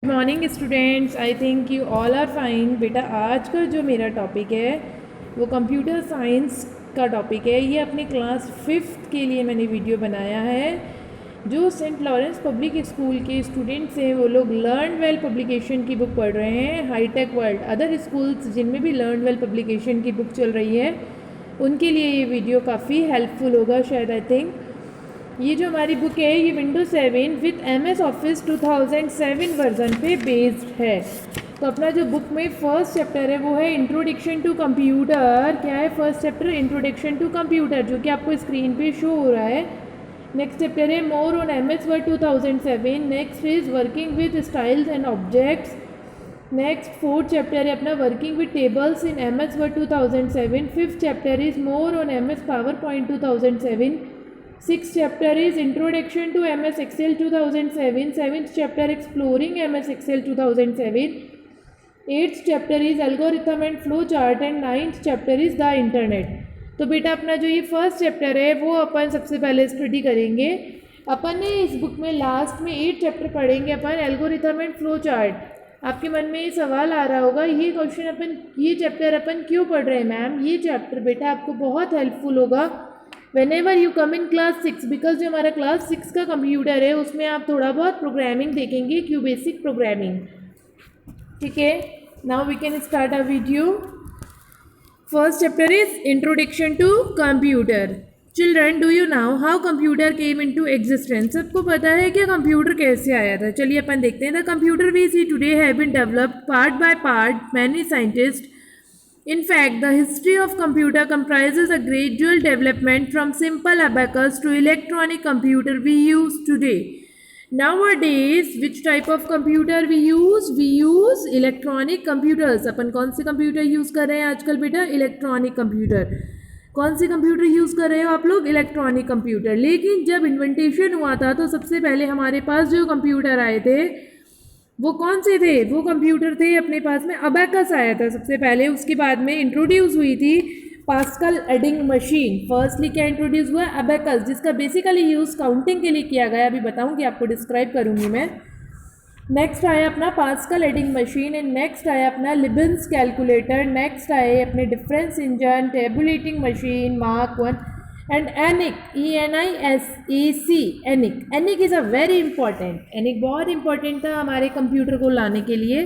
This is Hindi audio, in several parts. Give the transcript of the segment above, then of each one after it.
Morning students, I think you all are fine. बेटा आज का जो मेरा टॉपिक है वो कंप्यूटर साइंस का टॉपिक है। ये अपने क्लास 5th के लिए मैंने वीडियो बनाया है। जो सेंट लॉरेंस पब्लिक स्कूल के स्टूडेंट्स हैं वो लोग लर्न वेल पब्लिकेशन की बुक पढ़ रहे हैं। हाईटेक वर्ल्ड अदर स्कूल्स जिनमें भी लर्न वेल पब्लिकेशन की बुक चल रही है उनके लिए ये वीडियो काफ़ी हेल्पफुल होगा शायद। आई थिंक ये जो हमारी बुक है ये Windows 7 with MS office 2007 version पे बेस्ड है। तो अपना जो बुक में फर्स्ट चैप्टर है वो है इंट्रोडक्शन टू कंप्यूटर। क्या है first chapter? Introduction to computer, जो कि आपको स्क्रीन पे शो हो रहा है। नेक्स्ट चैप्टर है more on MS word 2007। Next is working with styles and objects. Next fourth chapter है अपना working with tables in MS word 2007। Fifth chapter is more on MS power point 2007। Sixth chapter is Introduction to MS Excel 2007. Seventh chapter Exploring MS Excel 2007. Eighth chapter is Algorithm and Flow Chart and ninth chapter is The Internet. तो बेटा अपना जो ये फर्स्ट चैप्टर है वो अपन सबसे पहले स्टडी करेंगे। अपन ने इस बुक में लास्ट में 8 चैप्टर पढ़ेंगे अपन एल्गोरिथम एंड फ्लो चार्ट। आपके मन में ये सवाल आ रहा होगा ये क्वेश्चन अपन ये चैप्टर अपन क्यों पढ़ रहे हैं मैम? ये चैप्टर बेटा आपको बहुत हेल्पफुल होगा Whenever you come in class 6, because जो हमारा क्लास 6 का कंप्यूटर है उसमें आप थोड़ा बहुत प्रोग्रामिंग देखेंगे, क्यू बेसिक प्रोग्रामिंग। ठीक है, now we can start a video. First chapter is introduction to computer. Children, do you now how computer came into existence? सबको पता है कि कंप्यूटर कैसे आया था। चलिए अपन देखते हैं। The computer we see today have been developed part by part many scientist. In fact, the history of computer comprises a gradual development from simple abacus to electronic computer we use today. Nowadays, which type of computer we use? We use electronic computers. अपन कौन से कंप्यूटर यूज़ कर रहे हैं आजकल बेटा? Electronic computer. कौन से कंप्यूटर यूज़ कर रहे हो आप लोग? Electronic computer. लेकिन जब इन्वेंटेशन हुआ था तो सबसे पहले हमारे पास जो कंप्यूटर आए थे वो कौन से थे? वो कंप्यूटर थे अपने पास में अबैकस आया था सबसे पहले। उसके बाद में इंट्रोड्यूस हुई थी पास्कल एडिंग मशीन। फर्स्टली क्या इंट्रोड्यूस हुआ? अबैकस, जिसका बेसिकली यूज़ काउंटिंग के लिए किया गया। अभी बताऊंगी आपको, डिस्क्राइब करूंगी मैं। नेक्स्ट आया अपना pascal adding machine and next आया अपना लिबन्स कैलकुलेटर। नेक्स्ट आए अपने difference engine, tabulating machine, mark 1 and ENIAC, ENIAC, ENIAC. ENIAC is a very important. ENIAC बहुत important था हमारे कंप्यूटर को लाने के लिए।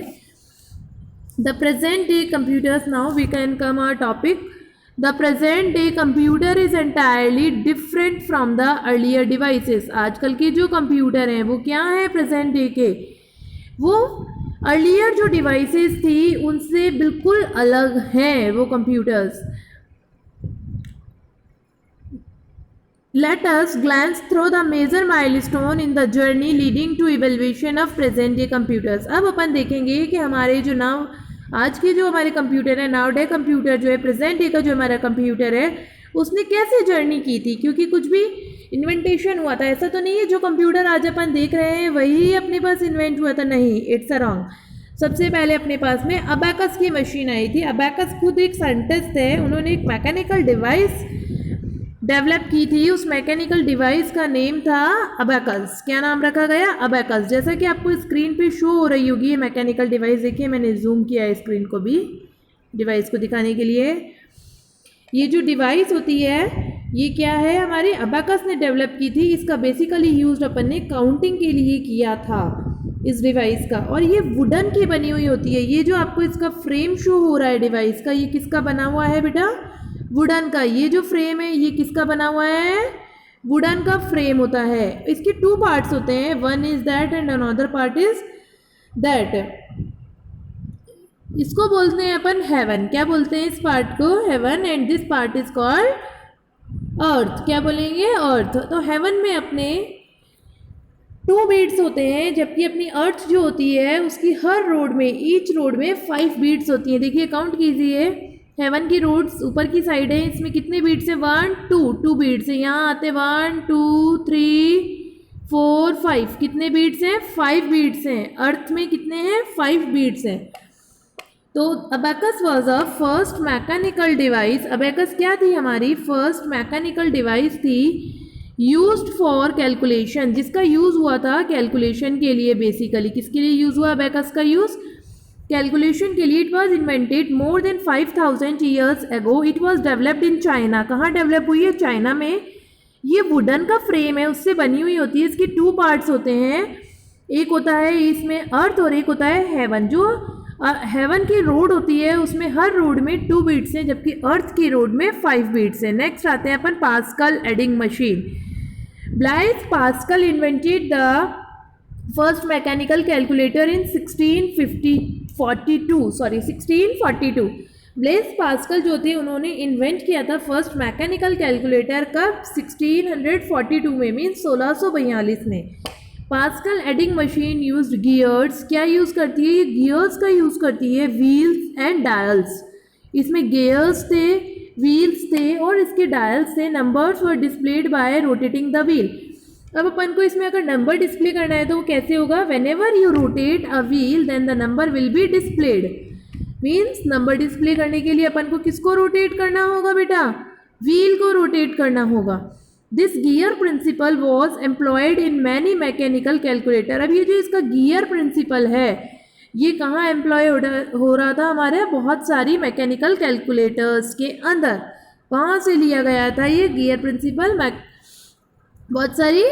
The present day computers, now we can come our topic. The present day computer is entirely different from the earlier devices. आजकल के जो कंप्यूटर हैं वो क्या है प्रेजेंट डे के? वो अर्लियर जो डिवाइसेस थी उनसे बिल्कुल अलग हैं वो computers. Let us glance through the major milestone in the journey leading to evaluation of present day computers. अब अपन देखेंगे कि हमारे जो नाउ आज के जो हमारे कंप्यूटर है, नाउ डे कंप्यूटर जो है, प्रेजेंट डे का जो हमारा कंप्यूटर है उसने कैसे जर्नी की थी। क्योंकि कुछ भी इन्वेंटेशन हुआ था, ऐसा तो नहीं है जो कंप्यूटर आज अपन देख रहे हैं वही अपने पास इन्वेंट हुआ था, नहीं, इट्स अ रॉन्ग। सबसे पहले अपने पास में अबैकस की मशीन आई थी। अबैकस खुद एक साइंटिस्ट है, उन्होंने एक मैकेनिकल डिवाइस डेवलप की थी। उस मैकेनिकल डिवाइस का नेम था अबैकस। क्या नाम रखा गया? अबैकस। जैसा कि आपको स्क्रीन पे शो हो रही होगी ये मैकेनिकल डिवाइस, देखिए मैंने जूम किया है स्क्रीन को भी डिवाइस को दिखाने के लिए। ये जो डिवाइस होती है ये क्या है? हमारे अबैकस ने डेवलप की थी। इसका बेसिकली यूज अपन ने काउंटिंग के लिए किया था इस डिवाइस का। और ये वुडन की बनी हुई होती है। ये जो आपको इसका फ्रेम शो हो रहा है डिवाइस का, ये किसका बना हुआ है बेटा? वुडन का। ये जो फ्रेम है ये किसका बना हुआ है? वुडन का फ्रेम होता है। इसके 2 पार्ट्स होते हैं, one is that and another part is that. इसको बोलते हैं अपन हेवन। क्या बोलते हैं इस पार्ट को? Heaven. And this part is called earth. क्या बोलेंगे? अर्थ। तो हेवन में अपने 2 बीट्स होते हैं, जबकि अपनी अर्थ जो होती है उसकी हर रोड में, ईच रोड में 5 बीट्स होती हैं। देखिए काउंट कीजिए, हेवन की रोड्स ऊपर की साइड है, इसमें कितने बीट्स हैं? 1 2 बीट्स हैं। यहाँ आते 1 2 3 4 5। कितने बीट्स हैं? 5 बीट्स हैं। अर्थ में कितने हैं? 5 बीट्स हैं। तो abacus was a first mechanical device. Abacus क्या थी? हमारी फर्स्ट मैकेनिकल डिवाइस थी यूज्ड फॉर कैलकुलेशन, जिसका यूज़ हुआ था कैलकुलेशन के लिए। बेसिकली किसके लिए यूज़ हुआ अबेकस का यूज़? कैलकुलेशन के लिए। It was invented more than 5000 years ago. It was developed in China. कहाँ डेवलप हुई है? चाइना में। ये वुडन का फ्रेम है, उससे बनी हुई होती है। इसके 2 पार्ट्स होते हैं, एक होता है इसमें अर्थ और एक होता है हेवन। जो हेवन की रोड होती है उसमें हर रोड में 2 बीट्स हैं, जबकि अर्थ की रोड में 5 बीट्स हैं। नेक्स्ट आते हैं अपन Pascal adding machine. Blaise Pascal invented the first mechanical calculator in 1642। Blaise Pascal जो थे उन्होंने इन्वेंट किया था फर्स्ट मैकेनिकल कैलकुलेटर कब? 1642 में, मीन्स 1642 में। Pascal adding machine used gears. क्या यूज़ करती है? ये गियर्स का यूज़ करती है, व्हील्स एंड डायल्स। इसमें गियर्स थे, व्हील्स थे और इसके डायल्स थे। Numbers were displayed bye rotating the wheel. अब अपन को इसमें अगर नंबर डिस्प्ले करना है तो वो कैसे होगा? Whenever you rotate a wheel then the number will be displayed. Means number display करने के लिए अपन को किसको रोटेट करना होगा बेटा? व्हील को रोटेट करना होगा। This gear principle was employed in many mechanical calculator. अब ये जो इसका गियर प्रिंसिपल है ये कहाँ एम्प्लॉय हो रहा था? हमारे बहुत सारी मैकेनिकल कैलकुलेटर्स के अंदर। कहाँ से लिया गया था ये गियर प्रिंसिपल? बहुत सारी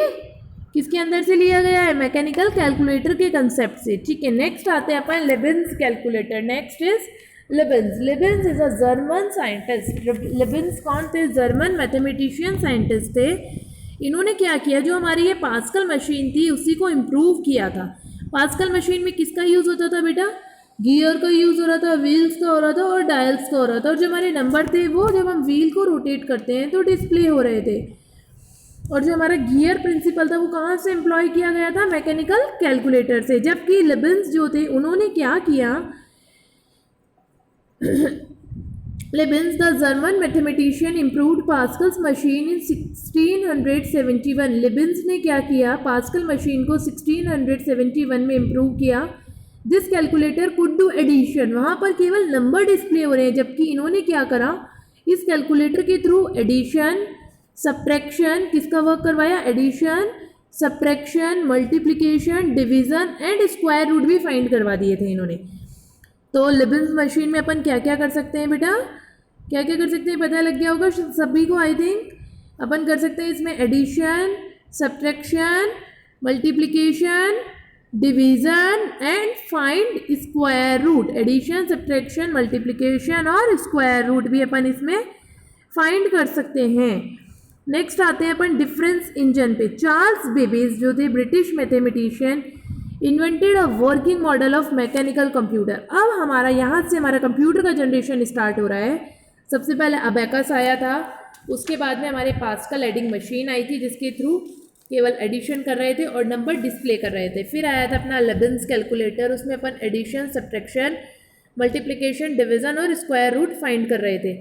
किसके अंदर से लिया गया है? मैकेनिकल कैलकुलेटर के कंसेप्ट से। ठीक है, नेक्स्ट आते हैं अपन Leibniz calculator. Next is Leibniz. Leibniz is a German scientist. Leibniz कौन थे? जर्मन मैथमेटिशियन साइंटिस्ट थे। इन्होंने क्या किया? जो हमारी ये पास्कल मशीन थी उसी को इम्प्रूव किया था। पास्कल मशीन में किसका यूज़ होता था बेटा? गियर का यूज़ हो रहा था, व्हील्स का हो रहा था और डायल्स का हो रहा था। और जो हमारे नंबर थे वो जब हम व्हील को रोटेट करते हैं तो डिस्प्ले हो रहे थे। और जो हमारा गियर प्रिंसिपल था वो कहाँ से एम्प्लॉय किया गया था? मैकेनिकल कैलकुलेटर से। जबकि लेबेंस जो थे उन्होंने क्या किया? Leibniz the German mathematician improved Pascal's machine in 1671। Leibniz ने क्या किया? पास्कल मशीन को 1671 में इम्प्रूव किया। This calculator could do addition. वहाँ पर केवल नंबर डिस्प्ले हो रहे हैं, जबकि इन्होंने क्या करा? इस कैलकुलेटर के थ्रू एडिशन, सब्ट्रैक्शन, किसका वर्क करवाया? Addition, subtraction, multiplication, division and square root भी फाइंड करवा दिए थे इन्होंने। तो लेबेंस मशीन में अपन क्या क्या कर सकते हैं बेटा? क्या क्या कर सकते हैं पता लग गया होगा सभी को आई थिंक। अपन कर सकते हैं इसमें addition, subtraction, multiplication, division and find square root. Addition, subtraction, multiplication और स्क्वायर रूट भी अपन इसमें फाइंड कर सकते हैं। नेक्स्ट आते हैं अपन डिफरेंस इंजन पे। चार्ल्स बेबेज जो थे British mathematician invented a working model of mechanical computer. अब हमारा यहाँ से हमारा कंप्यूटर का जनरेशन स्टार्ट हो रहा है। सबसे पहले अबेकस आया था, उसके बाद में हमारे पास्कल एडिंग मशीन आई थी जिसके थ्रू केवल एडिशन कर रहे थे और नंबर डिस्प्ले कर रहे थे। फिर आया था अपना लेबेंस कैलकुलेटर, उसमें अपन एडिशन, सब्ट्रैक्शन, मल्टीप्लिकेशन, डिवीज़न और स्क्वायर रूट फाइंड कर रहे थे।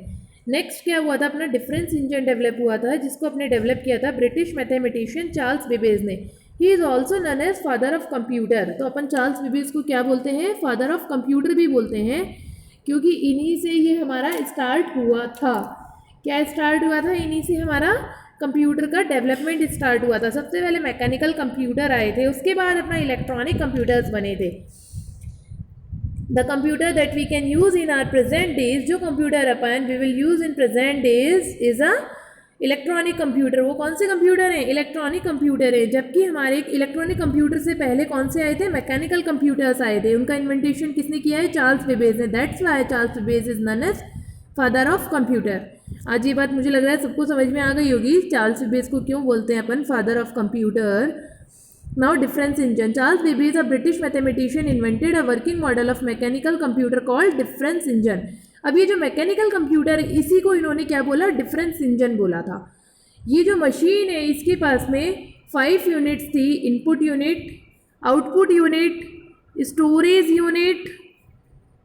नेक्स्ट क्या हुआ था? अपना डिफरेंस इंजन डेवलप हुआ था जिसको अपने डेवलप किया था ब्रिटिश मैथमेटिशियन चार्ल्स बेबेज ने। He is also known as father of computer. तो अपन चार्ल्स बेबेज को क्या बोलते हैं? फादर ऑफ कंप्यूटर भी बोलते हैं, क्योंकि इन्हीं से ये हमारा स्टार्ट हुआ था। क्या स्टार्ट हुआ था? इन्हीं से हमारा कंप्यूटर का डेवलपमेंट स्टार्ट हुआ था। सबसे पहले मैकेनिकल कंप्यूटर आए थे, उसके बाद अपना इलेक्ट्रॉनिक कंप्यूटर्स बने थे। The computer that we can use in our present days, जो कंप्यूटर अपन we will use in present days is a electronic computer. वो कौन से कंप्यूटर हैं? इलेक्ट्रॉनिक कंप्यूटर है। जबकि हमारे इलेक्ट्रॉनिक कंप्यूटर से पहले कौन से आए थे? मैकेनिकल कंप्यूटर्स आए थे। उनका इन्वेंटेशन किसने किया है? चार्ल्स बेबेज ने। That's why Charles Babbage is known as father of computer. आज ये बात मुझे लग रहा है सबको समझ में आ गई होगी चार्ल्स बेबेज को क्यों बोलते हैं अपन father of computer. Now difference engine. Charles Babbage a British mathematician invented a working model of mechanical computer called difference engine. अब ये जो मैकेनिकल कंप्यूटर है इसी को इन्होंने क्या बोला? डिफरेंस इंजन बोला था। ये जो मशीन है इसके पास में 5 यूनिट्स थी। Input unit, output unit, storage unit,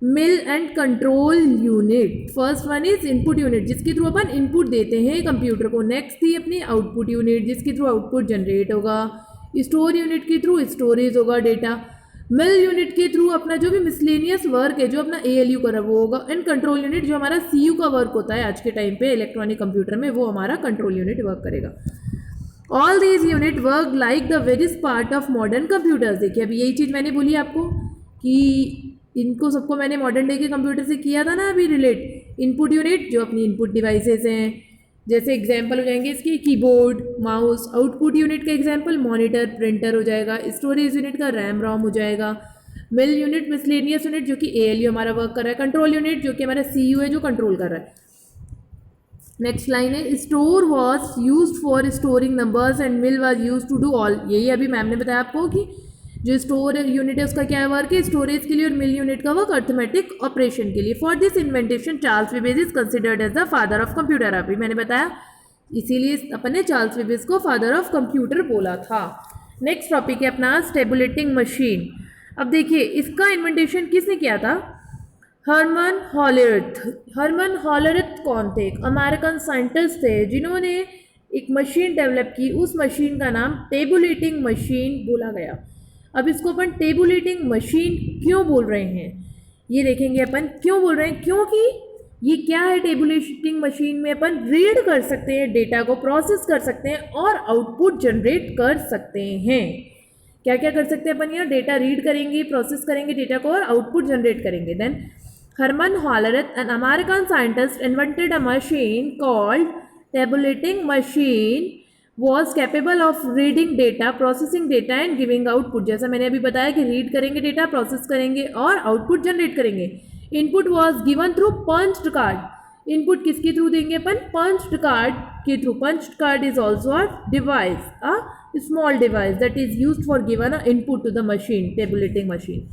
mill and control unit. First one is input unit जिसके थ्रू अपन इनपुट देते हैं कंप्यूटर को। नेक्स्ट थी अपनी आउटपुट यूनिट जिसके थ्रू आउटपुट जनरेट होगा। स्टोर यूनिट के थ्रू स्टोरेज होगा डेटा। मिल यूनिट के थ्रू अपना जो भी मिसलेनियस वर्क है जो अपना ALU का वो होगा। एंड कंट्रोल यूनिट जो हमारा CU का वर्क होता है आज के टाइम पे इलेक्ट्रॉनिक कंप्यूटर में, वो हमारा कंट्रोल यूनिट वर्क करेगा। All these unit work like the various part of modern computers. देखिए अभी यही चीज़ मैंने बोली आपको कि इनको सबको मैंने मॉडर्न डे के कंप्यूटर से किया था ना अभी रिलेट। इनपुट यूनिट जो अपनी इनपुट डिवाइसेस हैं, जैसे एग्जाम्पल हो जाएंगे इसके कीबोर्ड, माउस। आउटपुट यूनिट का एग्जाम्पल मॉनिटर, प्रिंटर हो जाएगा। स्टोरेज यूनिट का रैम रोम हो जाएगा। मिल यूनिट मिसलेनियस यूनिट जो कि ALU हमारा वर्क कर रहा है। कंट्रोल यूनिट जो कि हमारा CU है जो कंट्रोल कर रहा है। नेक्स्ट लाइन है store was use for storing numbers and mill was use to do all. यही अभी मैम ने बताया आपको कि जो स्टोर यूनिट है उसका क्या वर्क है, स्टोरेज के लिए, और मिल यूनिट का वर्क अर्थमेटिक ऑपरेशन के लिए। For this invention Charles Babbage is considered as the father of computer. अभी मैंने बताया इसीलिए अपन ने चार्ल्स बेबेज को फादर ऑफ कंप्यूटर बोला था। नेक्स्ट टॉपिक है अपना स्टेबुलेटिंग मशीन। अब देखिए इसका इन्वेंटेशन किसने किया था, हर्मन हॉलरथ। हर्मन हॉलरथ कौन थे, एक अमेरिकन साइंटिस्ट थे जिन्होंने एक मशीन डेवलप की। उस मशीन का नाम टेबुलेटिंग मशीन बोला गया। अब इसको अपन टेबुलेटिंग मशीन क्यों बोल रहे हैं ये देखेंगे अपन। क्यों बोल रहे हैं, क्योंकि ये क्या है, टेबुलेटिंग मशीन में अपन रीड कर सकते हैं, डेटा को प्रोसेस कर सकते हैं और आउटपुट जनरेट कर सकते हैं। क्या क्या कर सकते हैं अपन, यहाँ डेटा रीड करेंगे, प्रोसेस करेंगे डेटा को और आउटपुट जनरेट करेंगे। Then Herman Hollerith, an American scientist, invented a machine called tabulating machine was capable of reading data, processing data and giving output। जैसा मैंने अभी बताया कि रीड करेंगे डेटा, प्रोसेस करेंगे और आउटपुट जनरेट करेंगे। Input was given through punched card. Input किसके थ्रू देंगे अपन, पंच्ड कार्ड के थ्रू। Punched card is also a device, a small device that is used for given a input to the machine, tabulating machine.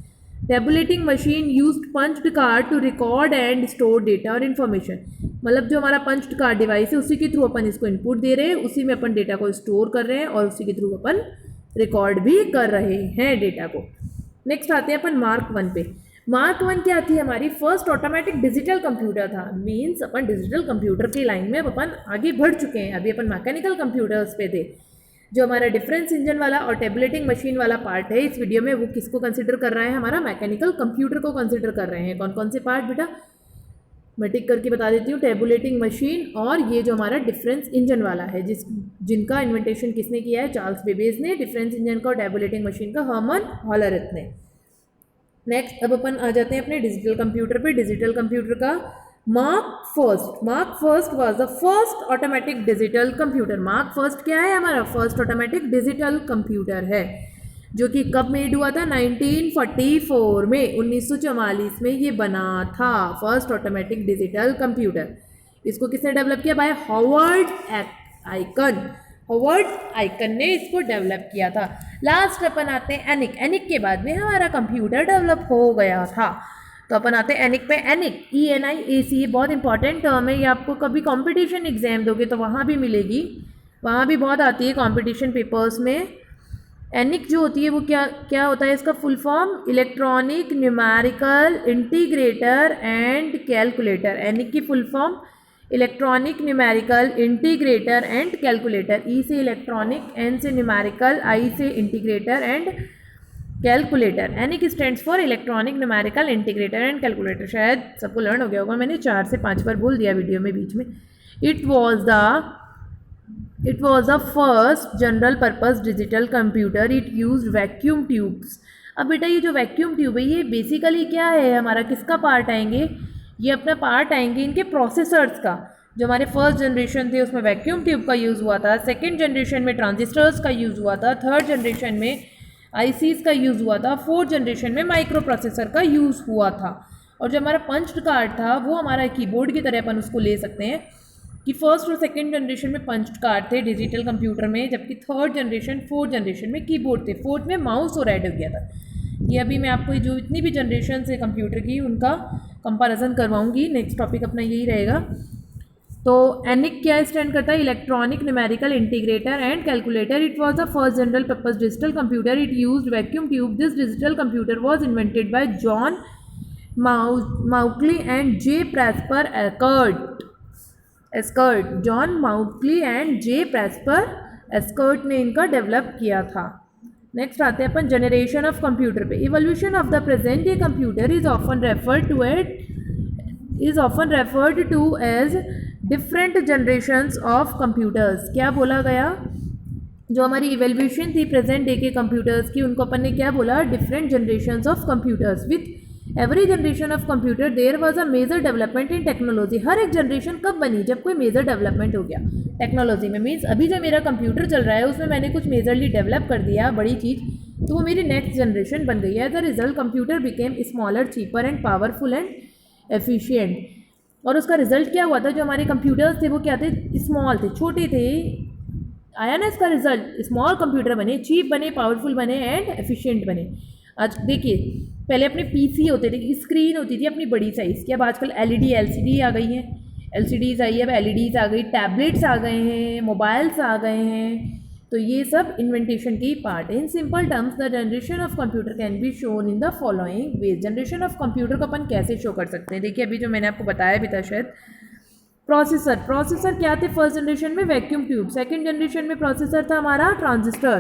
Tabulating machine used punched card to record and store data और इन्फॉर्मेशन। मतलब जो हमारा पंच्ड कार्ड डिवाइस है उसी के थ्रू अपन इसको इनपुट दे रहे हैं, उसी में अपन डेटा को स्टोर कर रहे हैं और उसी के थ्रू अपन रिकॉर्ड भी कर रहे हैं डेटा को। नेक्स्ट आते हैं अपन मार्क 1 पे। मार्क 1 क्या थी, हमारी फर्स्ट ऑटोमेटिक डिजिटल कंप्यूटर था। मीन्स अपन डिजिटल कंप्यूटर की लाइन में अब अपन आगे बढ़ चुके हैं। अभी अपन मैकेनिकल कंप्यूटर्स पे थे। जो हमारा डिफरेंस इंजन वाला और टेबुलेटिंग मशीन वाला पार्ट है इस वीडियो में, वो किसको कंसिडर कर रहा है, हमारा मैकेनिकल कंप्यूटर को कंसिडर कर रहे हैं। कौन कौन से पार्ट बेटा मैं टिक करके बता देती हूँ, टेबुलेटिंग मशीन और ये जो हमारा डिफरेंस इंजन वाला है जिनका इन्वेंटेशन किसने किया है, चार्ल्स बेबेज ने। डिफरेंस इंजन का और टेबुलेटिंग मशीन का हर्मन हॉलरथ ने। नेक्स्ट अब अपन आ जाते हैं अपने डिजिटल कंप्यूटर पे। डिजिटल कंप्यूटर का mark first was the first automatic digital computer. Mark first क्या है, हमारा फर्स्ट ऑटोमेटिक डिजिटल कंप्यूटर है, जो कि कब मेड हुआ था, 1944 में, 1944 में ये बना था फर्स्ट ऑटोमेटिक डिजिटल कंप्यूटर। इसको किसने डेवलप किया, by Howard Aiken. Howard Aiken ने इसको डेवलप किया था। लास्ट अपन आते हैं एनिक। एनिक के बाद में हमारा कंप्यूटर डेवलप हो गया था। तो अपन आते हैं एनिक पे। एनिक ENIAC, ये बहुत इंपॉर्टेंट टर्म है, ये आपको कभी कंपटीशन एग्जाम दोगे तो वहाँ भी मिलेगी, वहाँ भी बहुत आती है कंपटीशन पेपर्स में। एनिक जो होती है वो क्या क्या होता है, इसका full form electronic numerical integrator and calculator. ENIAC की full form electronic numerical integrator and calculator. E से इलेक्ट्रॉनिक, N से न्यूमेरिकल, I से integrator and calculator. ENIAC stands for electronic numerical integrator and calculator. शायद सबको लर्न हो गया होगा, मैंने 4 से 5 बार बोल दिया वीडियो में बीच में। It was the first general purpose digital computer. It use vacuum tubes. अब बेटा ये जो वैक्यूम ट्यूब है ये बेसिकली क्या है, हमारा किसका पार्ट आएंगे, ये अपना पार्ट आएंगे इनके प्रोसेसर्स का। जो हमारे फर्स्ट जनरेशन थे उसमें वैक्यूम ट्यूब का यूज़ हुआ था, सेकेंड जनरेशन में ट्रांजिस्टर्स का यूज़ हुआ था, थर्ड जनरेशन में ICs का यूज़ हुआ था, फोर्थ जनरेशन में माइक्रो प्रोसेसर का यूज़ हुआ था। और जो हमारा पंच्ड कार्ड था वो हमारा कीबोर्ड की तरह अपन उसको ले सकते हैं कि फर्स्ट और सेकंड जनरेशन में पंच्ड कार्ड थे डिजिटल कंप्यूटर में, जबकि थर्ड जनरेशन फोर्थ जनरेशन में कीबोर्ड थे, फोर्थ में माउस और ऐड हो गया था। ये अभी मैं आपको जो इतनी भी जनरेशन है कंप्यूटर की उनका कंपैरिजन करवाऊंगी। नेक्स्ट टॉपिक अपना यही रहेगा। तो एनिक क्या स्टैंड करता है, electronic numerical integrator and calculator. It was the first general purpose digital computer. It used vacuum tube. This digital computer was invented by John Mauchly and J Presper Eckert. John Mauchly and J Presper Eckert ने इनका डेवलप किया था। नेक्स्ट आते हैं अपन जनरेशन ऑफ कंप्यूटर पे। Evolution of the present day computer is often referred to as different generations of computers. क्या बोला गया, जो हमारी इवेल्यूशन थी प्रेजेंट डे के कंप्यूटर्स की, उनको अपन ने क्या बोला, different generations of computers. With every generation of computer there was a major development in technology. हर एक जनरेशन कब बनी, जब कोई मेजर डेवलपमेंट हो गया टेक्नोलॉजी में। मीन्स अभी जो मेरा कंप्यूटर चल रहा है उसमें मैंने कुछ मेजरली डेवलप कर दिया, बड़ी चीज़, तो वो मेरी नेक्स्ट जनरेशन बन गई है। As a result computer became smaller, cheaper and powerful and efficient. और उसका रिजल्ट क्या हुआ था, जो हमारे कंप्यूटर्स थे वो क्या थे, स्मॉल थे, छोटे थे। आया ना इसका रिजल्ट, स्मॉल कंप्यूटर बने, चीप बने, पावरफुल बने एंड एफिशिएंट बने। आज देखिए, पहले अपने पीसी होते थे, स्क्रीन होती थी अपनी बड़ी साइज़ की, अब आजकल एलईडी एलसीडी आ गई हैं, एलसीडीज़ आई है, अब एलईडीज़ आ गई, टैबलेट्स आ गए हैं, मोबाइल्स आ गए हैं। तो ये सब इन्वेंटेशन की पार्ट है। In simple terms the generation of computer can be shown in the following veg. Generation of computer को अपन कैसे शो कर सकते हैं, देखिए अभी जो मैंने आपको बताया भी था शायद। प्रोसेसर क्या थे फर्स्ट जनरेशन में, वैक्यूम ट्यूब। सेकंड जनरेशन में प्रोसेसर था हमारा ट्रांजिस्टर।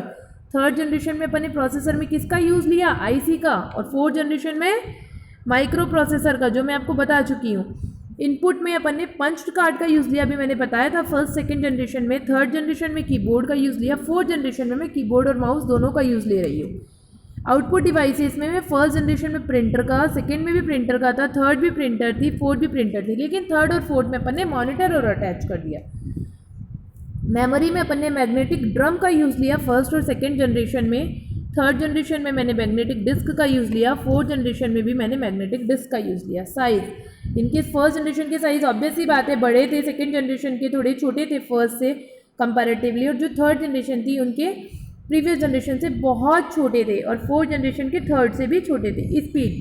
थर्ड जनरेशन में अपन ने प्रोसेसर में किसका यूज़ लिया, आईसी का। और फोर्थ जनरेशन में माइक्रो प्रोसेसर का, जो मैं आपको बता चुकी हूँ। इनपुट में अपन ने पंच कार्ड का यूज़ लिया, अभी मैंने बताया था फर्स्ट सेकंड जनरेशन में। थर्ड जनरेशन में कीबोर्ड का यूज़ लिया। फोर्थ जनरेशन में मैं कीबोर्ड और माउस दोनों का यूज़ ले रही हूँ। आउटपुट डिवाइसेस में मैं फर्स्ट जनरेशन में प्रिंटर का, सेकंड में भी प्रिंटर का था, थर्ड भी प्रिंटर थी, फोर्थ भी प्रिंटर थी, लेकिन थर्ड और फोर्थ में अपन ने मॉनिटर और अटैच कर दिया। मेमोरी में अपन ने मैग्नेटिक ड्रम का यूज़ लिया फर्स्ट और सेकंड जनरेशन में। थर्ड जनरेशन में मैंने मैग्नेटिक डिस्क का यूज़ लिया। फोर्थ जनरेशन में भी मैंने मैग्नेटिक डिस्क का यूज़ लिया। साइज़, इनके फर्स्ट जनरेशन के साइज़ ऑब्वियस ही बात है बड़े थे, सेकंड जनरेशन के थोड़े छोटे थे फर्स्ट से कंपैरेटिवली, और जो थर्ड जनरेशन थी उनके प्रीवियस जनरेशन से बहुत छोटे थे, और फोर्थ जनरेशन के थर्ड से भी छोटे थे। स्पीड,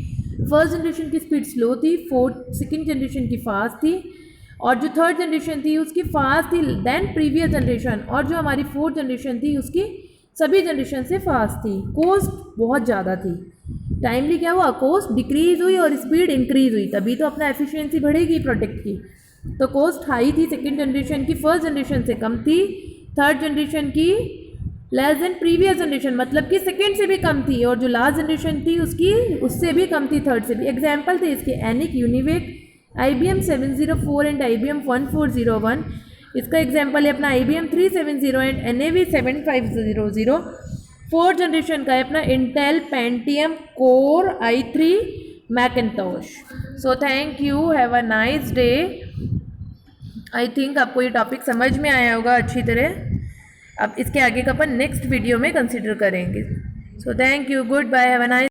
फर्स्ट जनरेशन की स्पीड स्लो थी, सेकंड जनरेशन की फास्ट थी, और जो थर्ड जनरेशन थी उसकी फास्ट थी देन प्रीवियस जनरेशन, और जो हमारी फोर्थ जनरेशन थी उसकी सभी जनरेशन से फास्ट थी। कॉस्ट बहुत ज़्यादा थी। टाइमली क्या हुआ, कॉस्ट डिक्रीज हुई और स्पीड इंक्रीज हुई, तभी तो अपना एफिशिएंसी बढ़ेगी प्रोडक्ट की। तो कॉस्ट हाई थी सेकंड जनरेशन की, फर्स्ट जनरेशन से कम थी। थर्ड जनरेशन की लेस देन प्रीवियस जनरेशन, मतलब कि सेकंड से भी कम थी, और जो लास्ट जनरेशन थी उसकी उससे भी कम थी, थर्ड से भी। एग्जाम्पल थे इसके ENIAC, UNIVAC, IBM 704 and IBM 1401। इसका एग्जाम्पल है अपना IBM 370 and NAV 7500। Fourth generation का है अपना Intel Pentium Core i3 Macintosh. So thank you, have a nice day. I think आपको ये टॉपिक समझ में आया होगा अच्छी तरह। अब इसके आगे का अपन नेक्स्ट वीडियो में कंसिडर करेंगे। So thank you, goodbye, have a nice